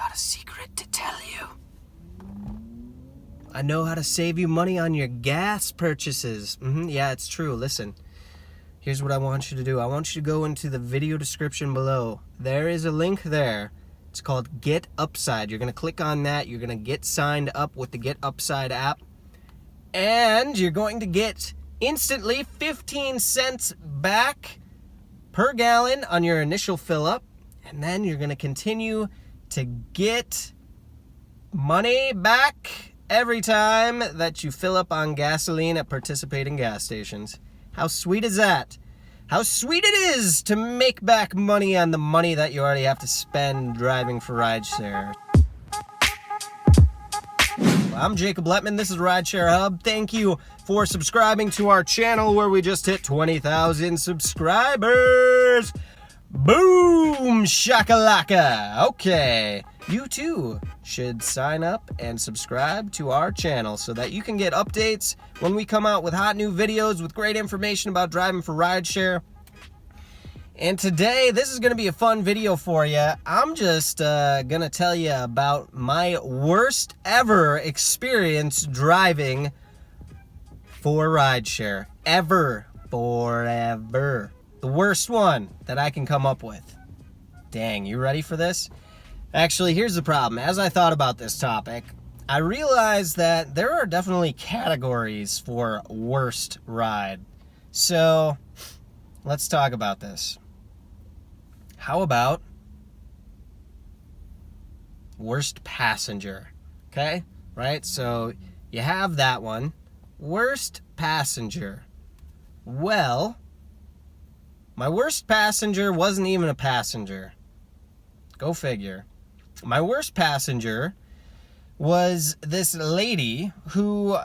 got a secret to tell you. I know how to save you money on your gas purchases. Yeah, it's true. Listen, here's what I want you to do. I want you to go into the video description below. There is a link there. It's called GetUpside. You're going to click on that. You're going to get signed up with the GetUpside app. And you're going to get instantly 15 cents back per gallon on your initial fill up. And then you're going to continue to get money back every time that you fill up on gasoline at participating gas stations. How sweet is that? How sweet it is to make back money on the money that you already have to spend driving for rideshare. I'm Jacob Letman. This is Rideshare Hub. Thank you for subscribing to our channel where we just hit 20,000 subscribers. Boom! Shakalaka! Okay, you too should sign up and subscribe to our channel so that you can get updates when we come out with hot new videos with great information about driving for rideshare. And today, this is going to be a fun video for you. I'm just going to tell you about my worst ever experience driving for rideshare. Ever. Forever. The worst one that I can come up with. Dang, you ready for this? Actually, here's the problem. As I thought about this topic, I realized that there are definitely categories for worst ride. So, let's talk about this. How about worst passenger? Okay? Right? So, you have that one. Worst passenger. Well, my worst passenger wasn't even a passenger. Go figure. My worst passenger was this lady who,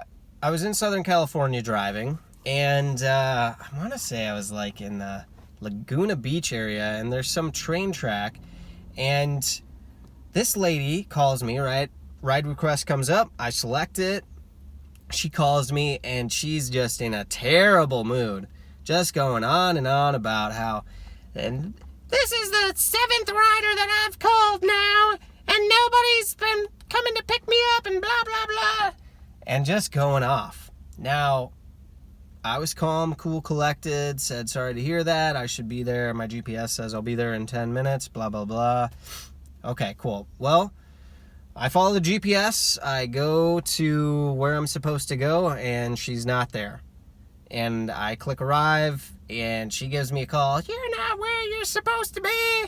I was in Southern California driving, and I want to say I was like in the Laguna Beach area, and there's some train track, and this lady calls me, right? Ride request comes up, I select it, she calls me, and she's just in a terrible mood. Just going on and on about how, and this is the 7th rider that I've called now, and nobody's been coming to pick me up, and blah, blah, blah. And just going off. Now, I was calm, cool, collected, said sorry to hear that, I should be there, my GPS says I'll be there in 10 minutes, blah, blah, blah. Okay, cool. Well, I follow the GPS, I go to where I'm supposed to go, and she's not there. And I click arrive, and she gives me a call. You're not where you're supposed to be,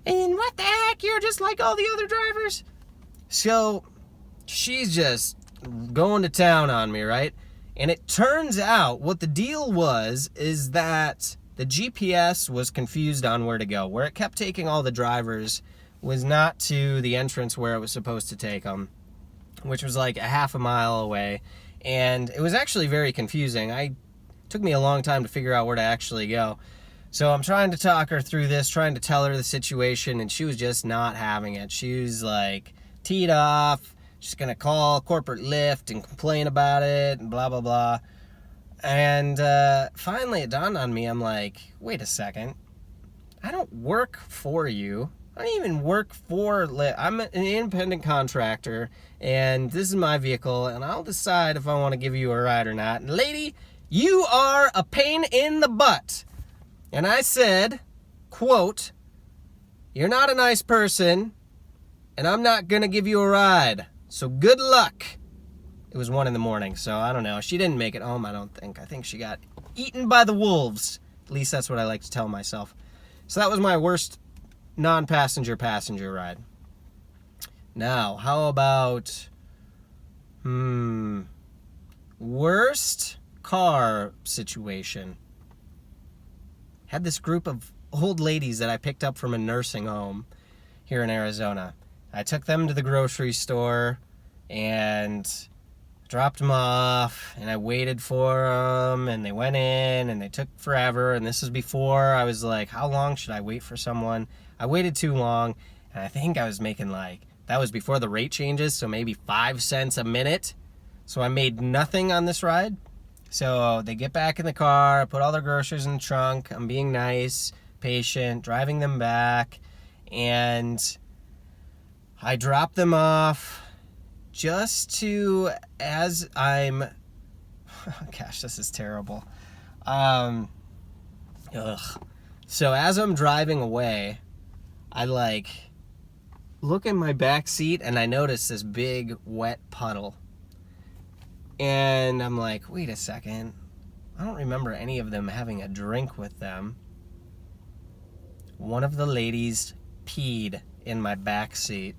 and what the heck, you're just like all the other drivers. So, she's just going to town on me, right? And it turns out what the deal was is that the GPS was confused on where to go. Where it kept taking all the drivers was not to the entrance where it was supposed to take them, which was like a half a mile away. And it was actually very confusing. It took me a long time to figure out where to actually go. So I'm trying to talk her through this, trying to tell her the situation, and she was just not having it. She was like teed off, she's gonna call corporate Lyft and complain about it, and blah, blah, blah. And finally it dawned on me, I'm like, wait a second. I don't work for you. I don't even work for Lyft. I'm an independent contractor, and this is my vehicle, and I'll decide if I want to give you a ride or not. And lady, you are a pain in the butt. And I said, quote, you're not a nice person, and I'm not going to give you a ride. So good luck. It was 1 a.m, so I don't know. She didn't make it home, I don't think. I think she got eaten by the wolves. At least that's what I like to tell myself. So that was my worst non-passenger ride. Now, how about, worst car situation. Had this group of old ladies that I picked up from a nursing home here in Arizona. I took them to the grocery store and dropped them off, and I waited for them, and they went in, and they took forever, and this is before I was like, how long should I wait for someone? I waited too long, and I think I was making that was before the rate changes, so maybe 5 cents a minute. So I made nothing on this ride. So they get back in the car, put all their groceries in the trunk. I'm being nice, patient, driving them back. And I drop them off just to, as I'm, gosh, this is terrible. So as I'm driving away, I like look in my back seat and I notice this big wet puddle. And I'm like, wait a second. I don't remember any of them having a drink with them. One of the ladies peed in my back seat.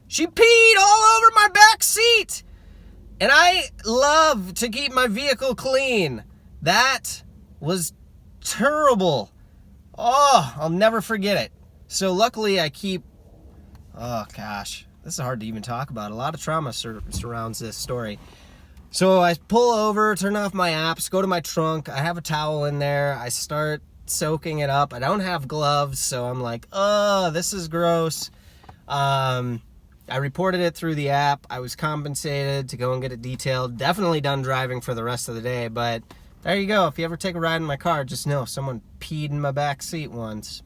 She peed all over my back seat! And I love to keep my vehicle clean. That was terrible. Oh, I'll never forget it. So luckily I keep... Oh, gosh. This is hard to even talk about. A lot of trauma surrounds this story. So I pull over, turn off my apps, go to my trunk. I have a towel in there. I start soaking it up. I don't have gloves, so I'm like, oh, this is gross. I reported it through the app. I was compensated to go and get it detailed. Definitely done driving for the rest of the day, but there you go. If you ever take a ride in my car, just know someone peed in my back seat once.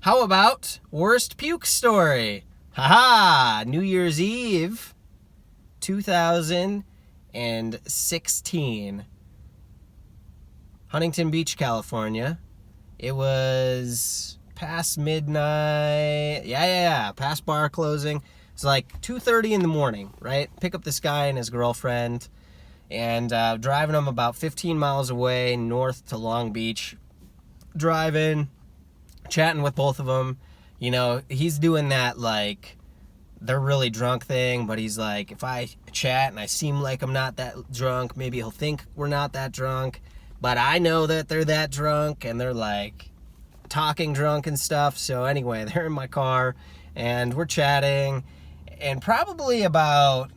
How about worst puke story? Haha! New Year's Eve, 2016. Huntington Beach, California. It was past midnight. Yeah. Past bar closing. It's like 2:30 in the morning, right? Pick up this guy and his girlfriend. And driving them about 15 miles away north to Long Beach. Driving, chatting with both of them. You know, he's doing that like they're really drunk thing, but he's like, if I chat and I seem like I'm not that drunk, maybe he'll think we're not that drunk. But I know that they're that drunk, and they're like talking drunk and stuff. So anyway, they're in my car and we're chatting, and probably about,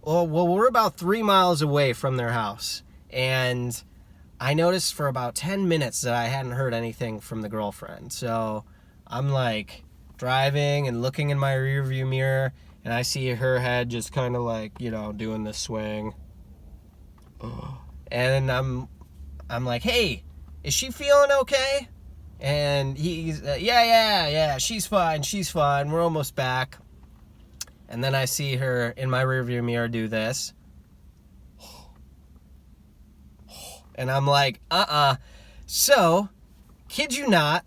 we're about 3 miles away from their house. And I noticed for about 10 minutes that I hadn't heard anything from the girlfriend. So I'm like driving and looking in my rearview mirror, and I see her head just kind of like, you know, doing this swing. And I'm like, hey, is she feeling okay? And he's, yeah, she's fine, we're almost back. And then I see her in my rearview mirror do this. And I'm like, So, kid you not,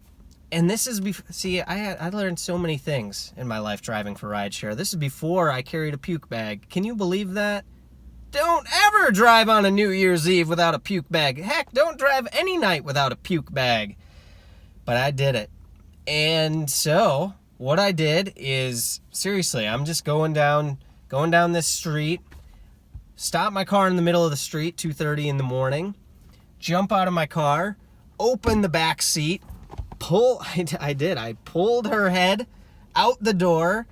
and this is, see, I learned so many things in my life driving for Rideshare. This is before I carried a puke bag. Can you believe that? Don't ever drive on a New Year's Eve without a puke bag. Heck, don't drive any night without a puke bag. But I did it. And so, what I did is, seriously, I'm just going down this street, stop my car in the middle of the street, 2:30 in the morning, jump out of my car, open the back seat, I pulled her head out the door,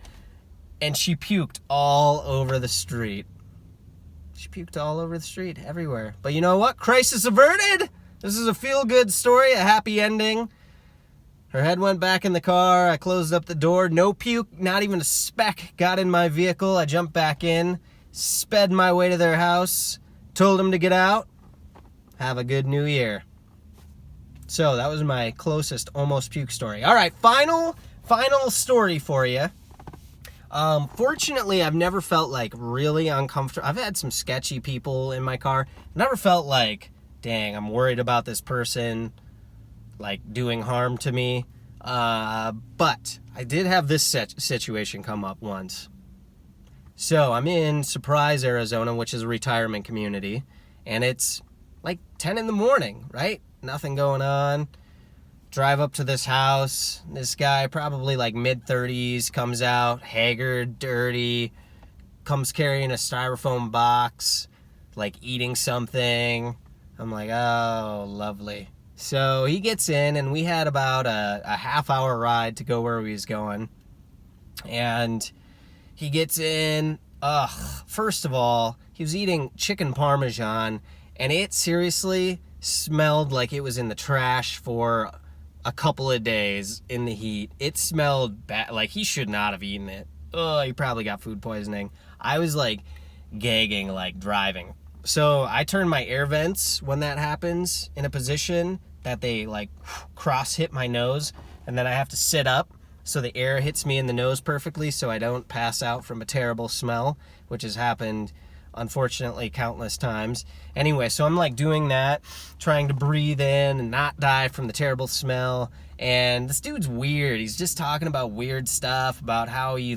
and she puked all over the street. She puked all over the street, everywhere. But you know what? Crisis averted! This is a feel-good story, a happy ending. Her head went back in the car. I closed up the door. No puke, not even a speck got in my vehicle. I jumped back in, sped my way to their house, told them to get out. Have a good new year. So that was my closest almost puke story. All right, final story for you. Fortunately, I've never felt like really uncomfortable. I've had some sketchy people in my car. Never felt like, dang, I'm worried about this person like doing harm to me. But I did have this situation come up once. So I'm in Surprise, Arizona, which is a retirement community, and it's like 10 in the morning, right? Nothing going on. Drive up to this house. This guy, probably like mid-30s, comes out, haggard, dirty, comes carrying a styrofoam box, like eating something. I'm like, oh, lovely. So he gets in, and we had about a half-hour ride to go where we was going. And he gets in. First of all, he was eating chicken parmesan, and it seriously smelled like it was in the trash for a couple of days in the heat. It smelled bad. Like, he should not have eaten it. He probably got food poisoning. I was like gagging, like driving. So I turn my air vents when that happens in a position that they like cross hit my nose, and then I have to sit up. so the air hits me in the nose perfectly so I don't pass out from a terrible smell, which has happened, unfortunately, countless times. Anyway, so I'm like doing that, trying to breathe in and not die from the terrible smell. And this dude's weird. He's just talking about weird stuff, about how he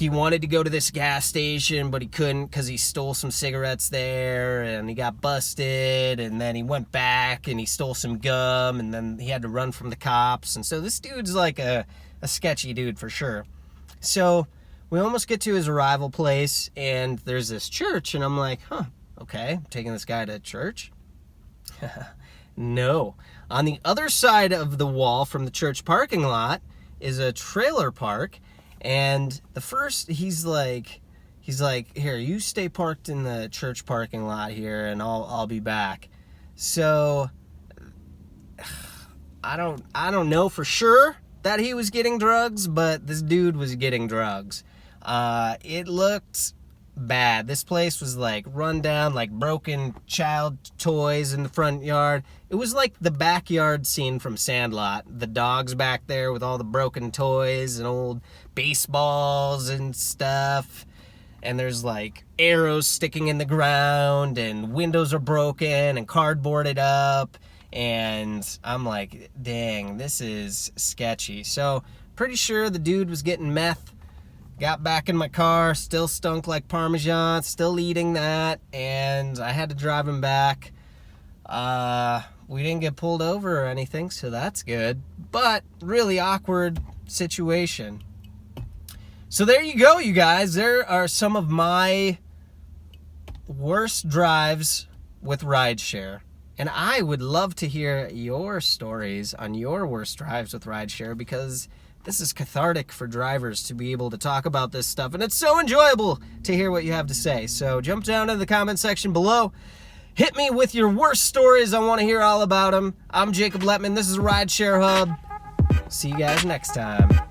wanted to go to this gas station, but he couldn't because he stole some cigarettes there, and he got busted, and then he went back and he stole some gum, and then he had to run from the cops. And so this dude's like a sketchy dude for sure. So we almost get to his arrival place, and there's this church, and I'm like, okay, I'm taking this guy to church? No. On the other side of the wall from the church parking lot is a trailer park, and the first, he's like, here, you stay parked in the church parking lot here, and I'll be back. So I don't know for sure that he was getting drugs, but this dude was getting drugs. It looked bad. This place was like run down, like broken child toys in the front yard. It was like the backyard scene from Sandlot. The dog's back there with all the broken toys and old baseballs and stuff. And there's like arrows sticking in the ground, and windows are broken and cardboarded up. And I'm like, dang, this is sketchy. So pretty sure the dude was getting meth. Got back in my car, still stunk like Parmesan, still eating that, and I had to drive him back. We didn't get pulled over or anything, so that's good. But really awkward situation. So there you go, you guys. There are some of my worst drives with rideshare. And I would love to hear your stories on your worst drives with rideshare, because this is cathartic for drivers to be able to talk about this stuff, and it's so enjoyable to hear what you have to say. So jump down in the comment section below. Hit me with your worst stories. I want to hear all about them. I'm Jacob Letman. This is Rideshare Hub. See you guys next time.